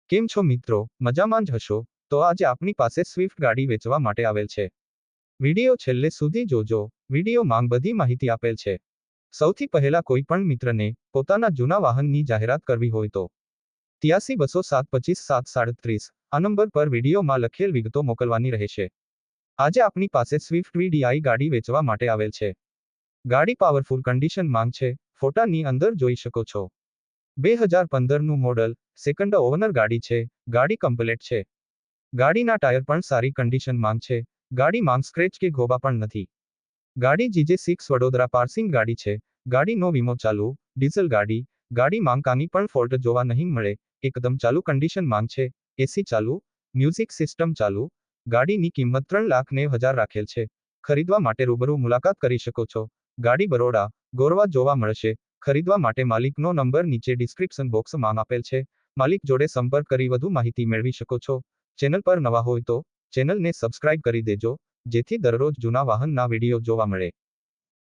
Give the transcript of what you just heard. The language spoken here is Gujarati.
કેમ છો મિત્રો, મજામાં જ હશો? તો આજે આપણી પાસે સ્વિફ્ટ ગાડી વેચવા માટે આવેલ છે. વિડીયો છેલ્લે સુધી જોજો. વિડીયોમાં બધી માહિતી આપેલ છે. સૌથી પહેલા કોઈ પણ મિત્રને પોતાના જૂના વાહનની જાહેરાત કરવી હોય તો 83 207 25 7 37 આ નંબર પર વિડીયોમાં લખેલ વિગતો મોકલવાની રહેશે. આજે આપણી પાસે સ્વિફ્ટ વીડીઆઈ ગાડી વેચવા માટે આવેલ છે. ગાડી પાવરફુલ કન્ડિશનમાં છે, ફોટાની અંદર જોઈ શકો છો. 2015નું મોડલ, સેકન્ડ ઓવનર ગાડી છે. ગાડી કમ્પ્લેટ છે. ગાડીના ટાયર પણ સારી કન્ડિશનમાં છે. ગાડીમાં સ્ક્રેચ કે ઘોબા પણ નથી. ગાડી GJ6 વડોદરા પાર્સિંગ ગાડી છે. ગાડીનો વીમો ચાલુ, ડીઝલ ગાડી. ગાડીમાં કાની પણ ફોલ્ટ જોવા નહીં મળે, એકદમ ચાલુ કન્ડિશનમાં છે. એસી ચાલુ, મ્યુઝિક સિસ્ટમ ચાલુ. ગાડીની કિંમત 3,90,000 રાખેલ છે. ખરીદવા માટે રૂબરૂ મુલાકાત કરી શકો છો. ગાડી બરોડા, ગોરવા જોવા મળશે. ખરીદવા માટે માલિકનો નંબર નીચે ડિસ્ક્રિપ્શન બોક્સમાં આપેલ છે. માલિક જોડે સંપર્ક કરી વધુ માહિતી મેળવી શકો છો. ચેનલ પર નવા હોય તો ચેનલને સબસ્ક્રાઇબ કરી દેજો, જેથી દરરોજ જૂના વાહનના વિડીયો જોવા મળે.